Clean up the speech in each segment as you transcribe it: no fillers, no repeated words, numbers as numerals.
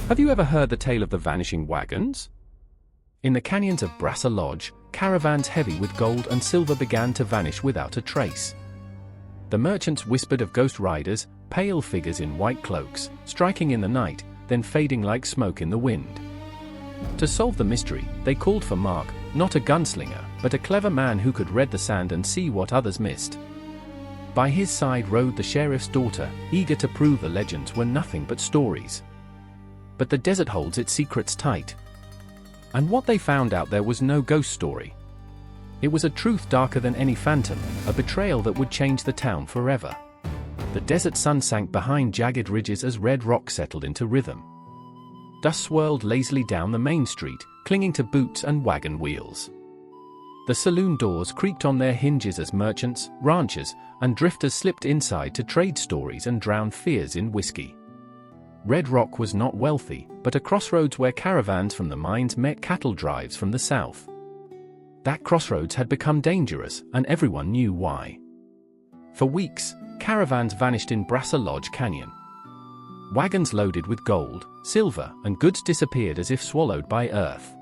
Have you ever heard the tale of the vanishing wagons? In the canyons of Brassa Lodge, caravans heavy with gold and silver began to vanish without a trace. The merchants whispered of ghost riders, pale figures in white cloaks, striking in the night, then fading like smoke in the wind. To solve the mystery, they called for Mark, not a gunslinger, but a clever man who could read the sand and see what others missed. By his side rode the sheriff's daughter, eager to prove the legends were nothing but stories. But the desert holds its secrets tight. And what they found out, there was no ghost story. It was a truth darker than any phantom, a betrayal that would change the town forever. The desert sun sank behind jagged ridges as red rock settled into rhythm. Dust swirled lazily down the main street, clinging to boots and wagon wheels. The saloon doors creaked on their hinges as merchants, ranchers, and drifters slipped inside to trade stories and drown fears in whiskey. Red Rock was not wealthy, but a crossroads where caravans from the mines met cattle drives from the south. That crossroads had become dangerous, and everyone knew why. For weeks, caravans vanished in Brassa Lodge Canyon. Wagons loaded with gold, silver, and goods disappeared as if swallowed by earth.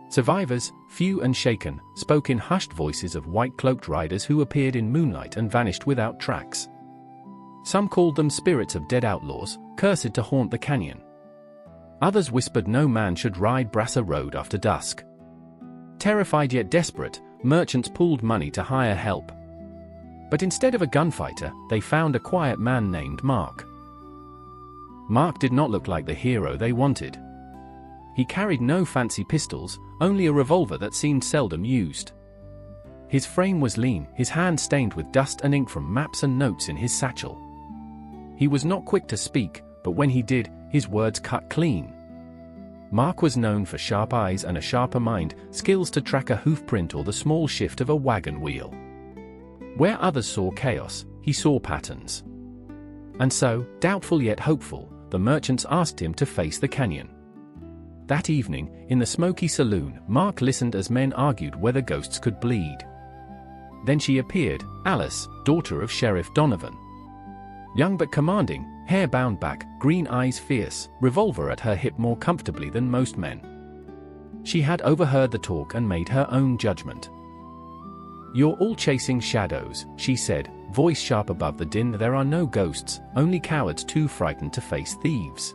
Survivors, few and shaken, spoke in hushed voices of white-cloaked riders who appeared in moonlight and vanished without tracks. Some called them spirits of dead outlaws, cursed to haunt the canyon. Others whispered no man should ride Brassa Road after dusk. Terrified yet desperate, merchants pooled money to hire help. But instead of a gunfighter, they found a quiet man named Mark. Mark did not look like the hero they wanted. He carried no fancy pistols, only a revolver that seemed seldom used. His frame was lean, his hand stained with dust and ink from maps and notes in his satchel. He was not quick to speak, but when he did, his words cut clean. Mark was known for sharp eyes and a sharper mind, skills to track a hoofprint or the small shift of a wagon wheel. Where others saw chaos, he saw patterns. And so, doubtful yet hopeful, the merchants asked him to face the canyon. That evening, in the smoky saloon, Mark listened as men argued whether ghosts could bleed. Then she appeared, Alice, daughter of Sheriff Donovan. Young but commanding, hair bound back, green eyes fierce, revolver at her hip more comfortably than most men. She had overheard the talk and made her own judgment. "You're all chasing shadows," she said, voice sharp above the din. "There are no ghosts, only cowards too frightened to face thieves.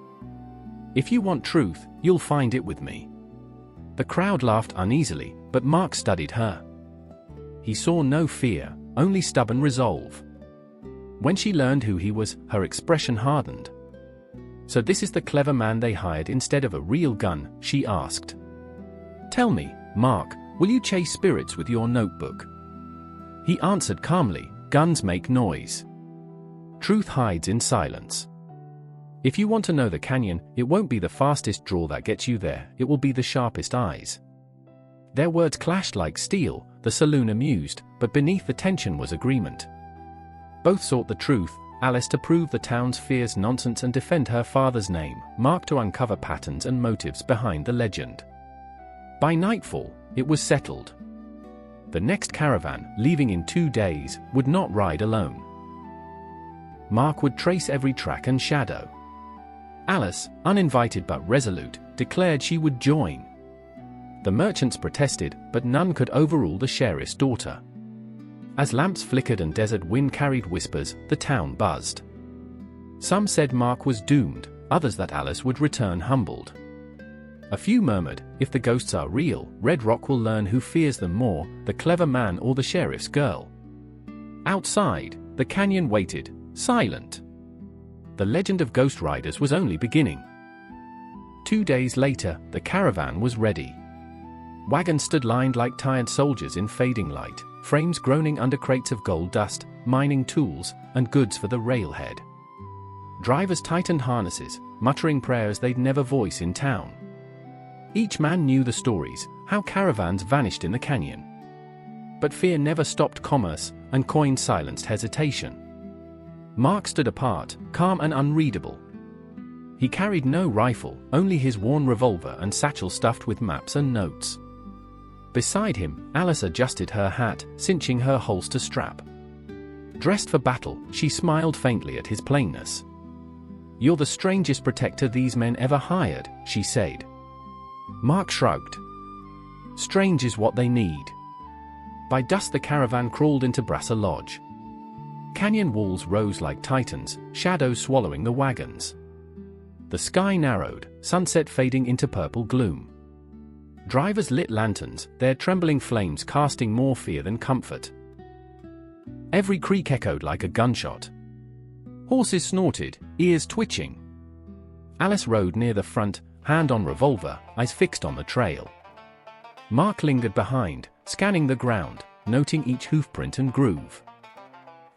If you want truth, you'll find it with me." The crowd laughed uneasily, but Mark studied her. He saw no fear, only stubborn resolve. When she learned who he was, her expression hardened. "So this is the clever man they hired instead of a real gun?" she asked. "Tell me, Mark, will you chase spirits with your notebook?" He answered calmly, "Guns make noise. Truth hides in silence. If you want to know the canyon, it won't be the fastest draw that gets you there, it will be the sharpest eyes." Their words clashed like steel, the saloon amused, but beneath the tension was agreement. Both sought the truth, Alice to prove the town's fears nonsense and defend her father's name, Mark to uncover patterns and motives behind the legend. By nightfall, it was settled. The next caravan, leaving in 2 days, would not ride alone. Mark would trace every track and shadow. Alice, uninvited but resolute, declared she would join. The merchants protested, but none could overrule the sheriff's daughter. As lamps flickered and desert wind carried whispers, the town buzzed. Some said Mark was doomed, others that Alice would return humbled. A few murmured, "If the ghosts are real, Red Rock will learn who fears them more, the clever man or the sheriff's girl." Outside, the canyon waited, silent. The legend of ghost riders was only beginning. 2 days later, the caravan was ready. Wagons stood lined like tired soldiers in fading light, frames groaning under crates of gold dust, mining tools, and goods for the railhead. Drivers tightened harnesses, muttering prayers they'd never voice in town. Each man knew the stories, how caravans vanished in the canyon. But fear never stopped commerce, and coin silenced hesitation. Mark stood apart, calm and unreadable. He carried no rifle, only his worn revolver and satchel stuffed with maps and notes. Beside him, Alice adjusted her hat, cinching her holster strap. Dressed for battle, she smiled faintly at his plainness. "You're the strangest protector these men ever hired," she said. Mark shrugged. "Strange is what they need." By dusk the caravan crawled into Brassa Lodge. Canyon walls rose like titans, shadows swallowing the wagons. The sky narrowed, sunset fading into purple gloom. Drivers lit lanterns, their trembling flames casting more fear than comfort. Every creak echoed like a gunshot. Horses snorted, ears twitching. Alice rode near the front, hand on revolver, eyes fixed on the trail. Mark lingered behind, scanning the ground, noting each hoofprint and groove.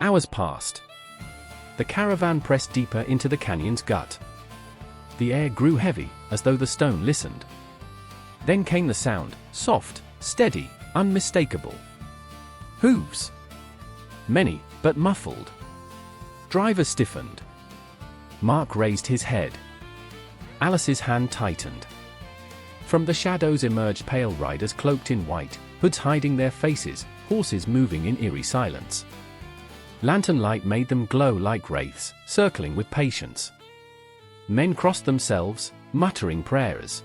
Hours passed. The caravan pressed deeper into the canyon's gut. The air grew heavy, as though the stone listened. Then came the sound, soft, steady, unmistakable. Hooves. Many, but muffled. Drivers stiffened. Mark raised his head. Alice's hand tightened. From the shadows emerged pale riders cloaked in white, hoods hiding their faces, horses moving in eerie silence. Lantern light made them glow like wraiths, circling with patience. Men crossed themselves, muttering prayers.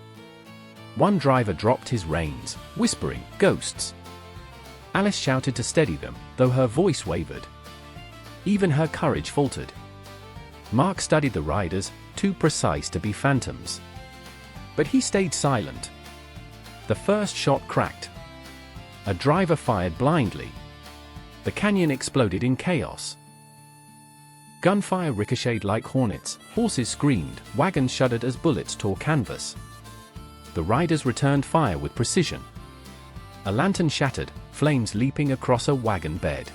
One driver dropped his reins, whispering, "Ghosts." Alice shouted to steady them, though her voice wavered. Even her courage faltered. Mark studied the riders, too precise to be phantoms. But he stayed silent. The first shot cracked. A driver fired blindly. The canyon exploded in chaos. Gunfire ricocheted like hornets, horses screamed, wagons shuddered as bullets tore canvas. The riders returned fire with precision. A lantern shattered, flames leaping across a wagon bed.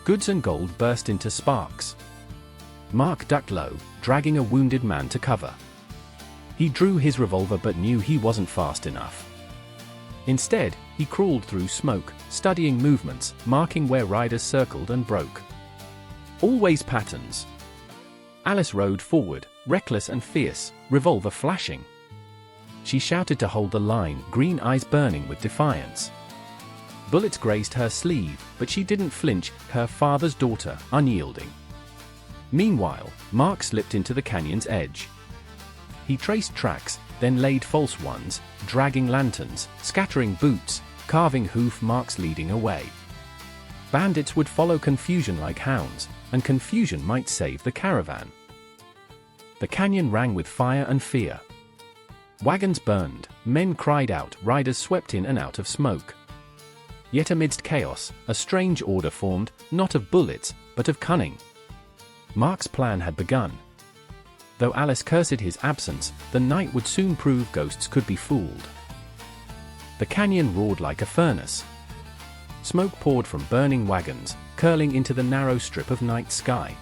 Goods and gold burst into sparks. Mark ducked low, dragging a wounded man to cover. He drew his revolver but knew he wasn't fast enough. Instead, he crawled through smoke, studying movements, marking where riders circled and broke. Always patterns. Alice rode forward, reckless and fierce, revolver flashing. She shouted to hold the line, green eyes burning with defiance. Bullets grazed her sleeve, but she didn't flinch, her father's daughter, unyielding. Meanwhile, Mark slipped into the canyon's edge. He traced tracks, then laid false ones, dragging lanterns, scattering boots, carving hoof marks leading away. Bandits would follow confusion like hounds, and confusion might save the caravan. The canyon rang with fire and fear. Wagons burned, men cried out, riders swept in and out of smoke. Yet amidst chaos, a strange order formed, not of bullets, but of cunning. Mark's plan had begun. Though Alice cursed his absence, the night would soon prove ghosts could be fooled. The canyon roared like a furnace. Smoke poured from burning wagons, curling into the narrow strip of night sky.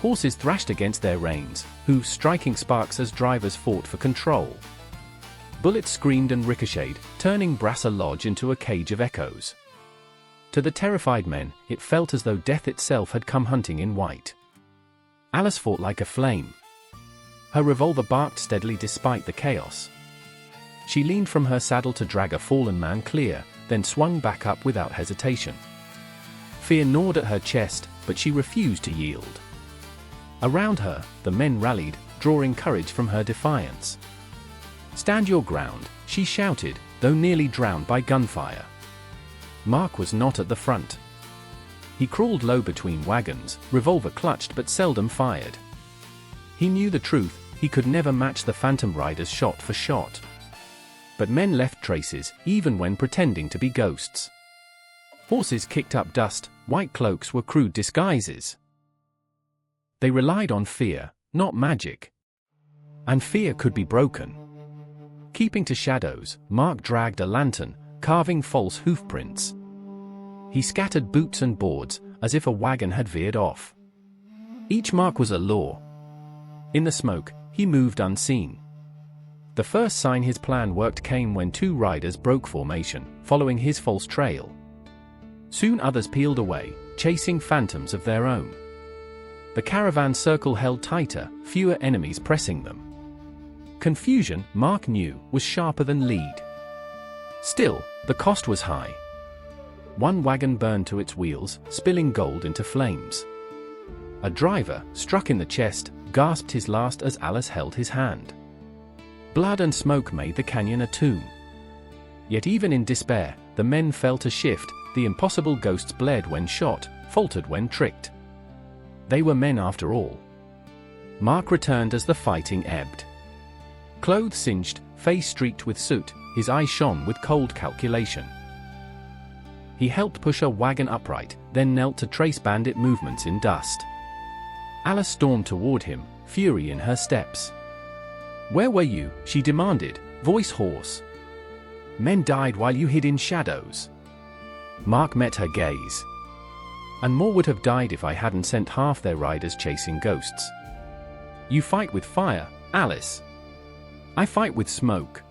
Horses thrashed against their reins, hooves striking sparks as drivers fought for control. Bullets screamed and ricocheted, turning Brassa Lodge into a cage of echoes. To the terrified men, it felt as though death itself had come hunting in white. Alice fought like a flame. Her revolver barked steadily despite the chaos. She leaned from her saddle to drag a fallen man clear, then swung back up without hesitation. Fear gnawed at her chest, but she refused to yield. Around her, the men rallied, drawing courage from her defiance. "Stand your ground," she shouted, though nearly drowned by gunfire. Mark was not at the front. He crawled low between wagons, revolver clutched but seldom fired. He knew the truth, he could never match the phantom riders shot for shot. But men left traces, even when pretending to be ghosts. Horses kicked up dust, white cloaks were crude disguises. They relied on fear, not magic. And fear could be broken. Keeping to shadows, Mark dragged a lantern, carving false hoofprints. He scattered boots and boards, as if a wagon had veered off. Each mark was a law. In the smoke, he moved unseen. The first sign his plan worked came when two riders broke formation, following his false trail. Soon others peeled away, chasing phantoms of their own. The caravan circle held tighter, fewer enemies pressing them. Confusion, Mark knew, was sharper than lead. Still, the cost was high. One wagon burned to its wheels, spilling gold into flames. A driver, struck in the chest, gasped his last as Alice held his hand. Blood and smoke made the canyon a tomb. Yet even in despair, the men fell to shift. The impossible ghosts bled when shot, faltered when tricked. They were men after all. Mark returned as the fighting ebbed. Clothes singed, face streaked with soot, his eyes shone with cold calculation. He helped push a wagon upright, then knelt to trace bandit movements in dust. Alice stormed toward him, fury in her steps. "Where were you?" she demanded, voice hoarse. "Men died while you hid in shadows." Mark met her gaze. "And more would have died if I hadn't sent half their riders chasing ghosts." "You fight with fire, Alice." "I fight with smoke."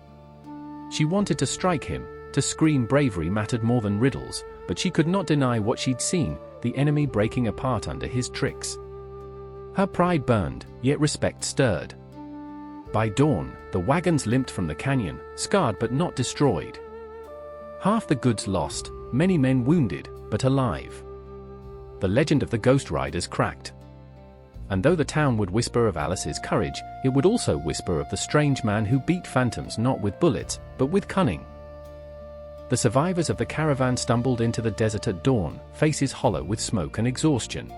She wanted to strike him, to scream bravery mattered more than riddles, but she could not deny what she'd seen, the enemy breaking apart under his tricks. Her pride burned, yet respect stirred. By dawn, the wagons limped from the canyon, scarred but not destroyed. Half the goods lost, many men wounded, but alive. The legend of the ghost riders cracked. And though the town would whisper of Alice's courage, it would also whisper of the strange man who beat phantoms not with bullets, but with cunning. The survivors of the caravan stumbled into the desert at dawn, faces hollow with smoke and exhaustion.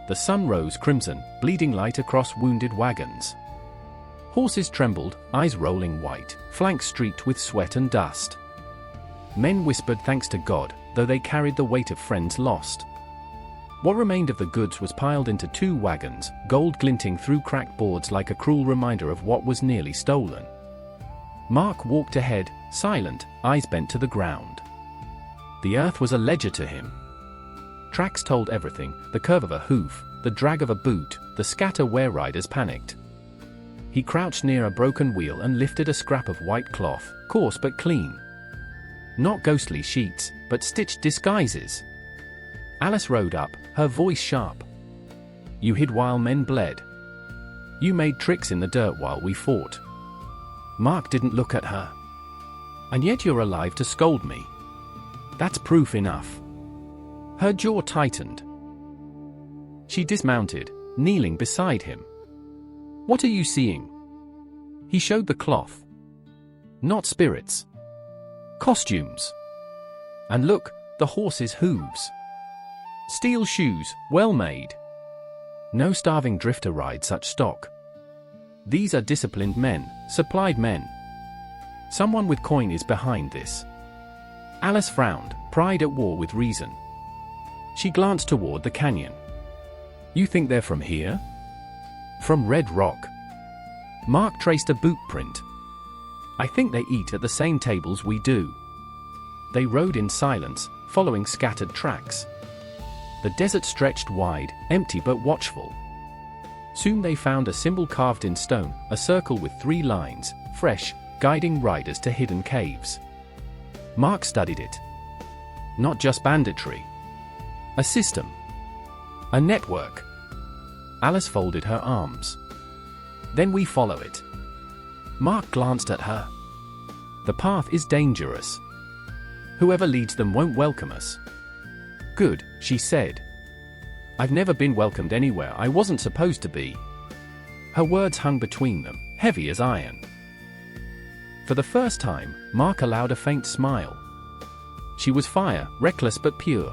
The sun rose crimson, bleeding light across wounded wagons. Horses trembled, eyes rolling white, flanks streaked with sweat and dust. Men whispered thanks to God, though they carried the weight of friends lost. What remained of the goods was piled into 2 wagons, gold glinting through cracked boards like a cruel reminder of what was nearly stolen. Mark walked ahead, silent, eyes bent to the ground. The earth was a ledger to him. Tracks told everything, the curve of a hoof, the drag of a boot, the scatter where riders panicked. He crouched near a broken wheel and lifted a scrap of white cloth, coarse but clean. Not ghostly sheets, but stitched disguises. Alice rode up, her voice sharp. "You hid while men bled. You made tricks in the dirt while we fought." Mark didn't look at her. "And yet you're alive to scold me. That's proof enough." Her jaw tightened. She dismounted, kneeling beside him. "What are you seeing?" He showed the cloth. "Not spirits. Costumes. And look, the horse's hooves. Steel shoes, well made. No starving drifter rides such stock. These are disciplined men, supplied men. Someone with coin is behind this." Alice frowned, pride at war with reason. She glanced toward the canyon. "You think they're from here?" "From Red Rock." Mark traced a boot print. "I think they eat at the same tables we do." They rode in silence, following scattered tracks. The desert stretched wide, empty but watchful. Soon they found a symbol carved in stone, a circle with 3 lines, fresh, guiding riders to hidden caves. Mark studied it. Not just banditry. A system. A network. Alice folded her arms. "Then we follow it." Mark glanced at her. "The path is dangerous. Whoever leads them won't welcome us." "Good," she said. "I've never been welcomed anywhere I wasn't supposed to be." Her words hung between them, heavy as iron. For the first time, Mark allowed a faint smile. She was fire, reckless but pure.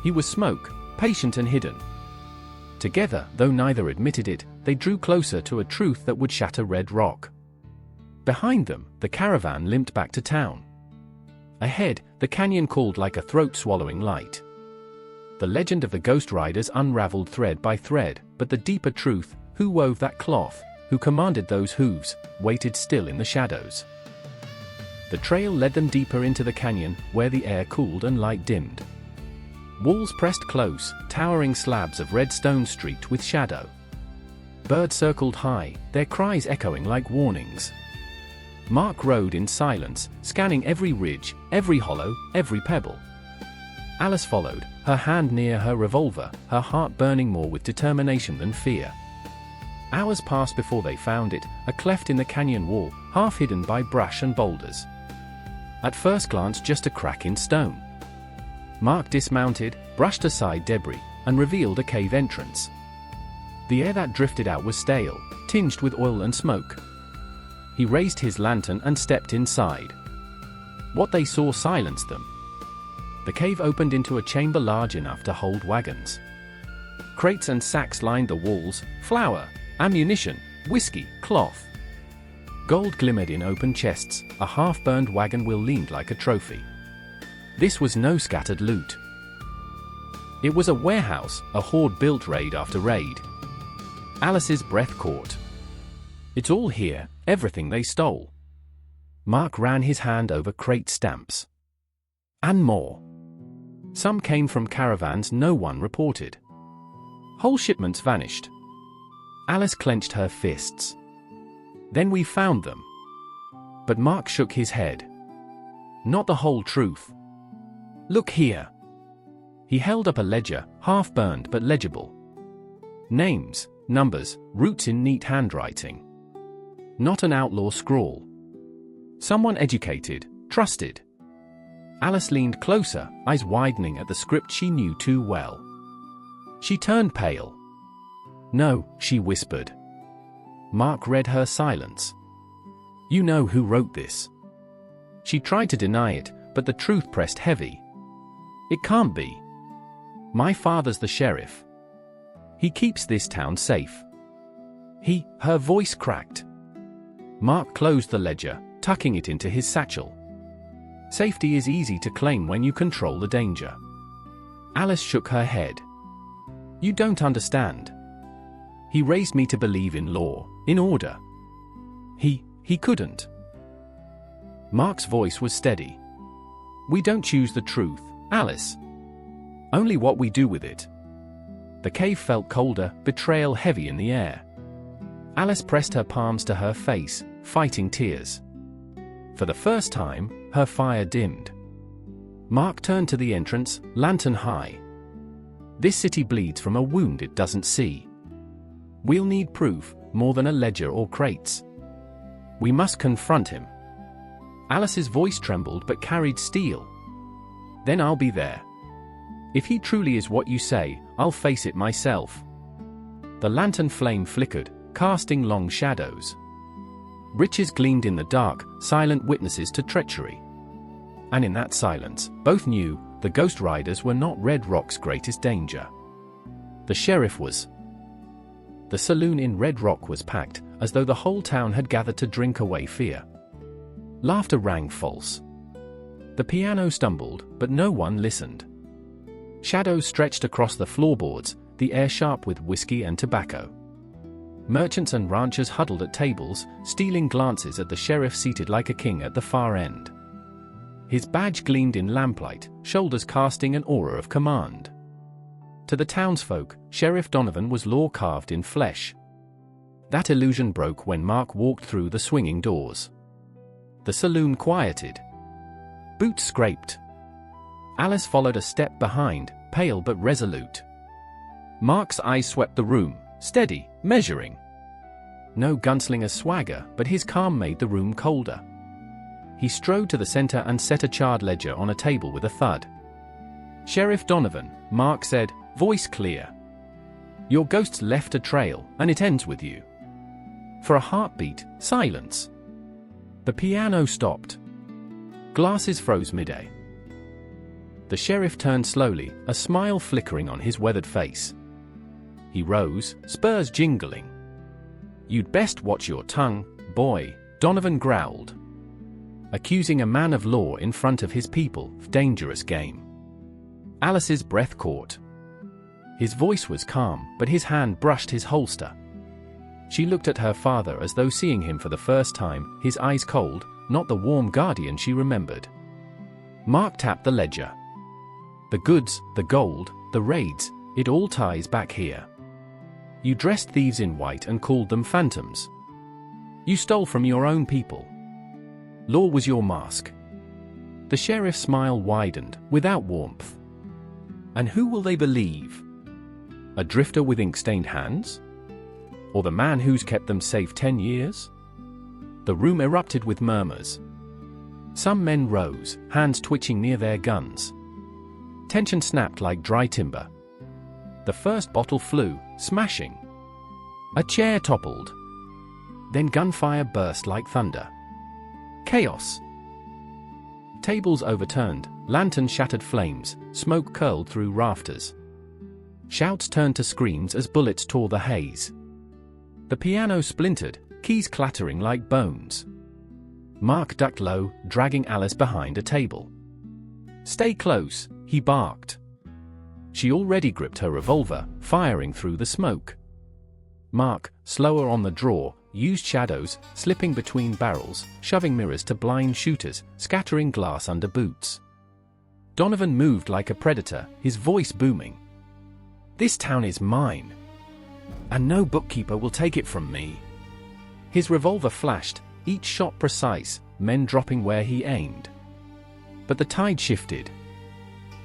He was smoke, patient and hidden. Together, though neither admitted it, they drew closer to a truth that would shatter Red Rock. Behind them, the caravan limped back to town. Ahead, the canyon called like a throat-swallowing light. The legend of the ghost riders unraveled thread by thread, but the deeper truth, who wove that cloth, who commanded those hooves, waited still in the shadows. The trail led them deeper into the canyon, where the air cooled and light dimmed. Walls pressed close, towering slabs of red stone streaked with shadow. Birds circled high, their cries echoing like warnings. Mark rode in silence, scanning every ridge, every hollow, every pebble. Alice followed, her hand near her revolver, her heart burning more with determination than fear. Hours passed before they found it, a cleft in the canyon wall, half hidden by brush and boulders. At first glance just a crack in stone. Mark dismounted, brushed aside debris, and revealed a cave entrance. The air that drifted out was stale, tinged with oil and smoke. He raised his lantern and stepped inside. What they saw silenced them. The cave opened into a chamber large enough to hold wagons. Crates and sacks lined the walls, flour, ammunition, whiskey, cloth. Gold glimmered in open chests, a half-burned wagon wheel leaned like a trophy. This was no scattered loot. It was a warehouse, a hoard built raid after raid. Alice's breath caught. It's all here, everything they stole. Mark ran his hand over crate stamps. And more. Some came from caravans no one reported. Whole shipments vanished. Alice clenched her fists. Then we found them. But Mark shook his head. Not the whole truth. Look here. He held up a ledger, half burned but legible. Names, numbers, routes in neat handwriting. Not an outlaw scrawl. Someone educated, trusted. Alice leaned closer, eyes widening at the script she knew too well. She turned pale. No, she whispered. Mark read her silence. You know who wrote this. She tried to deny it, but the truth pressed heavy. It can't be. My father's the sheriff. He keeps this town safe. Her voice cracked. Mark closed the ledger, tucking it into his satchel. Safety is easy to claim when you control the danger. Alice shook her head. You don't understand. He raised me to believe in law, in order. He couldn't. Mark's voice was steady. We don't choose the truth, Alice. Only what we do with it. The cave felt colder, betrayal heavy in the air. Alice pressed her palms to her face, fighting tears. For the first time, her fire dimmed. Mark turned to the entrance, lantern high. This city bleeds from a wound it doesn't see. We'll need proof, more than a ledger or crates. We must confront him. Alice's voice trembled but carried steel. Then I'll be there. If he truly is what you say, I'll face it myself. The lantern flame flickered, casting long shadows. Riches gleamed in the dark, silent witnesses to treachery. And in that silence, both knew, the Ghost Riders were not Red Rock's greatest danger. The sheriff was. The saloon in Red Rock was packed, as though the whole town had gathered to drink away fear. Laughter rang false. The piano stumbled, but no one listened. Shadows stretched across the floorboards, the air sharp with whiskey and tobacco. Merchants and ranchers huddled at tables, stealing glances at the sheriff seated like a king at the far end. His badge gleamed in lamplight, shoulders casting an aura of command. To the townsfolk, Sheriff Donovan was law carved in flesh. That illusion broke when Mark walked through the swinging doors. The saloon quieted. Boots scraped. Alice followed a step behind, pale but resolute. Mark's eyes swept the room, steady, measuring. No gunslinger swagger, but his calm made the room colder. He strode to the center and set a charred ledger on a table with a thud. Sheriff Donovan, Mark said, voice clear. Your ghost's left a trail, and it ends with you. For a heartbeat, silence. The piano stopped. Glasses froze mid-air. The sheriff turned slowly, a smile flickering on his weathered face. He rose, spurs jingling. You'd best watch your tongue, boy, Donovan growled. Accusing a man of law in front of his people, dangerous game. Alice's breath caught. His voice was calm, but his hand brushed his holster. She looked at her father as though seeing him for the first time, his eyes cold, not the warm guardian she remembered. Mark tapped the ledger. The goods, the gold, the raids, it all ties back here. You dressed thieves in white and called them phantoms. You stole from your own people. Law was your mask. The sheriff's smile widened, without warmth. And who will they believe? A drifter with ink-stained hands? Or the man who's kept them safe 10 years? The room erupted with murmurs. Some men rose, hands twitching near their guns. Tension snapped like dry timber. The first bottle flew, smashing. A chair toppled. Then gunfire burst like thunder. Chaos. Tables overturned, lanterns shattered flames, smoke curled through rafters. Shouts turned to screams as bullets tore the haze. The piano splintered, keys clattering like bones. Mark ducked low, dragging Alice behind a table. "Stay close," he barked. She already gripped her revolver, firing through the smoke. Mark, slower on the draw, used shadows, slipping between barrels, shoving mirrors to blind shooters, scattering glass under boots. Donovan moved like a predator, his voice booming. "This town is mine. And no bookkeeper will take it from me." His revolver flashed, each shot precise, men dropping where he aimed. But the tide shifted.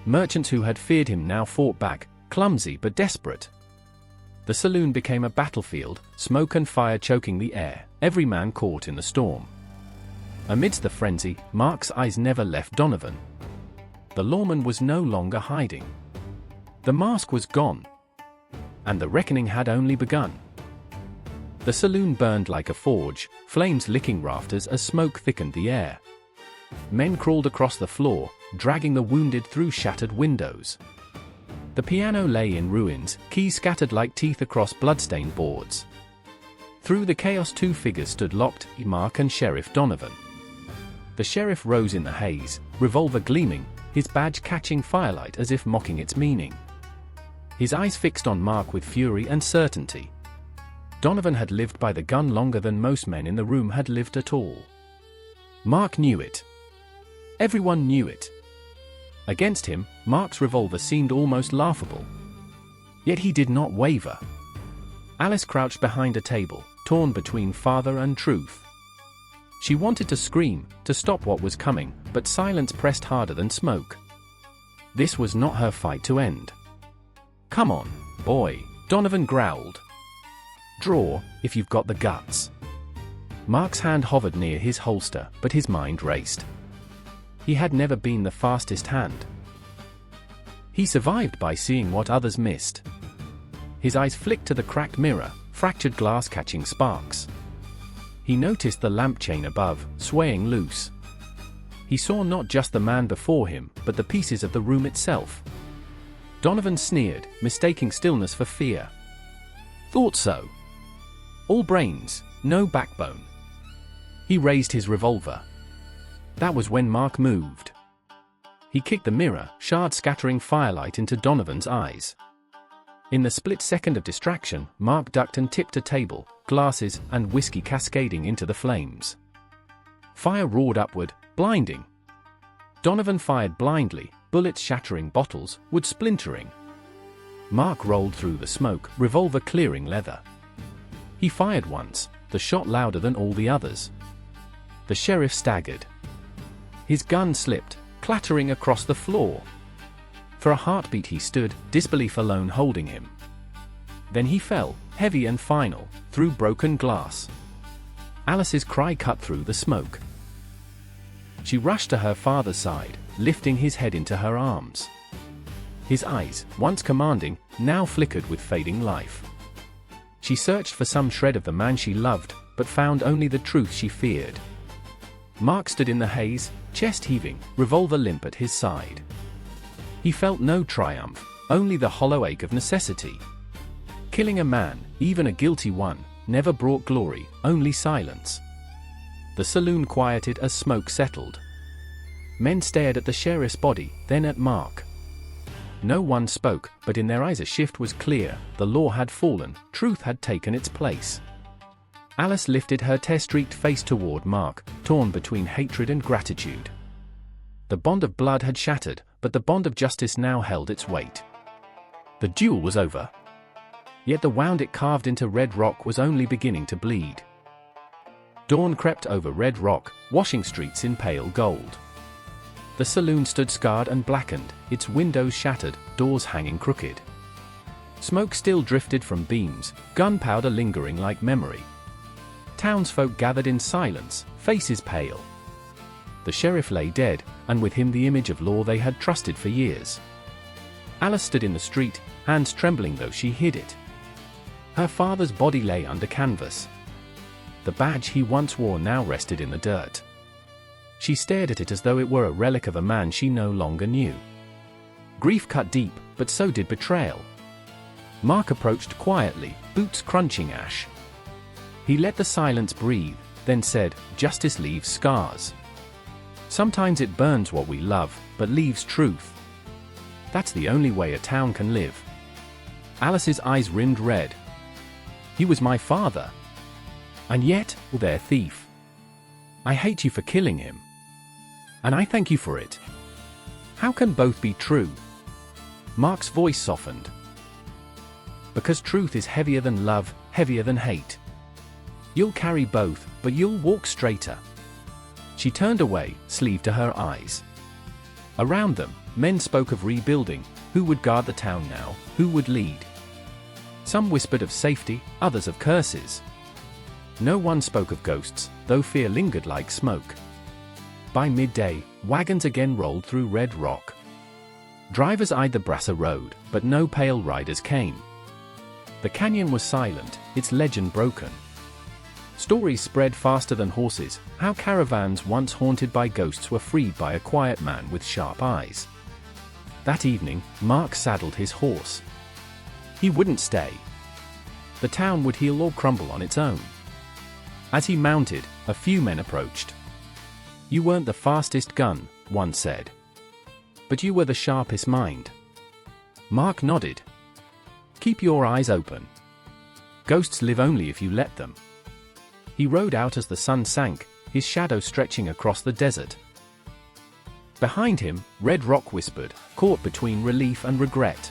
Merchants who had feared him now fought back, clumsy but desperate. The saloon became a battlefield, smoke and fire choking the air, every man caught in the storm. Amidst the frenzy, Mark's eyes never left Donovan. The lawman was no longer hiding. The mask was gone. And the reckoning had only begun. The saloon burned like a forge, flames licking rafters as smoke thickened the air. Men crawled across the floor, dragging the wounded through shattered windows. The piano lay in ruins, keys scattered like teeth across bloodstained boards. Through the chaos, two figures stood locked, Mark and Sheriff Donovan. The sheriff rose in the haze, revolver gleaming, his badge catching firelight as if mocking its meaning. His eyes fixed on Mark with fury and certainty. Donovan had lived by the gun longer than most men in the room had lived at all. Mark knew it. Everyone knew it. Against him, Mark's revolver seemed almost laughable. Yet he did not waver. Alice crouched behind a table, torn between father and truth. She wanted to scream, to stop what was coming, but silence pressed harder than smoke. This was not her fight to end. "Come on, boy," Donovan growled. "Draw, if you've got the guts." Mark's hand hovered near his holster, but his mind raced. He had never been the fastest hand. He survived by seeing what others missed. His eyes flicked to the cracked mirror, fractured glass catching sparks. He noticed the lamp chain above, swaying loose. He saw not just the man before him, but the pieces of the room itself. Donovan sneered, mistaking stillness for fear. "Thought so. All brains, no backbone." He raised his revolver. That was when Mark moved. He kicked the mirror, shards scattering firelight into Donovan's eyes. In the split second of distraction, Mark ducked and tipped a table, glasses and whiskey cascading into the flames. Fire roared upward, blinding. Donovan fired blindly, bullets shattering bottles, wood splintering. Mark rolled through the smoke, revolver clearing leather. He fired once, the shot louder than all the others. The sheriff staggered. His gun slipped, clattering across the floor. For a heartbeat he stood, disbelief alone holding him. Then he fell, heavy and final, through broken glass. Alice's cry cut through the smoke. She rushed to her father's side, lifting his head into her arms. His eyes, once commanding, now flickered with fading life. She searched for some shred of the man she loved, but found only the truth she feared. Mark stood in the haze, chest heaving, revolver limp at his side. He felt no triumph, only the hollow ache of necessity. Killing a man, even a guilty one, never brought glory, only silence. The saloon quieted as smoke settled. Men stared at the sheriff's body, then at Mark. No one spoke, but in their eyes a shift was clear. The law had fallen, truth had taken its place. Alice lifted her tear-streaked face toward Mark, torn between hatred and gratitude. The bond of blood had shattered, but the bond of justice now held its weight. The duel was over. Yet the wound it carved into red rock was only beginning to bleed. Dawn crept over Red Rock, washing streets in pale gold. The saloon stood scarred and blackened, its windows shattered, doors hanging crooked. Smoke still drifted from beams, gunpowder lingering like memory. Townsfolk gathered in silence, faces pale. The sheriff lay dead, and with him the image of law they had trusted for years. Alice stood in the street, hands trembling though she hid it. Her father's body lay under canvas. The badge he once wore now rested in the dirt. She stared at it as though it were a relic of a man she no longer knew. Grief cut deep, but so did betrayal. Mark approached quietly, boots crunching ash. He let the silence breathe, then said, "Justice leaves scars. Sometimes it burns what we love, but leaves truth. That's the only way a town can live." Alice's eyes rimmed red. "He was my father. And yet, their thief. I hate you for killing him. And I thank you for it. How can both be true?" Mark's voice softened. "Because truth is heavier than love, heavier than hate. You'll carry both, but you'll walk straighter." She turned away, sleeve to her eyes. Around them, men spoke of rebuilding. Who would guard the town now? Who would lead? Some whispered of safety, others of curses. No one spoke of ghosts, though fear lingered like smoke. By midday, wagons again rolled through Red Rock. Drivers eyed the Brassa Road, but no pale riders came. The canyon was silent, its legend broken. Stories spread faster than horses, how caravans once haunted by ghosts were freed by a quiet man with sharp eyes. That evening, Mark saddled his horse. He wouldn't stay. The town would heal or crumble on its own. As he mounted, a few men approached. "You weren't the fastest gun," one said. "But you were the sharpest mind." Mark nodded. "Keep your eyes open. Ghosts live only if you let them." He rode out as the sun sank, his shadow stretching across the desert. Behind him, Red Rock whispered, caught between relief and regret.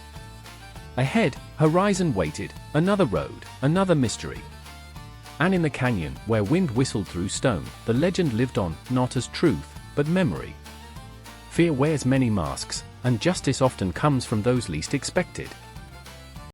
Ahead, horizon waited, another road, another mystery. And in the canyon, where wind whistled through stone, the legend lived on, not as truth, but memory. Fear wears many masks, and justice often comes from those least expected.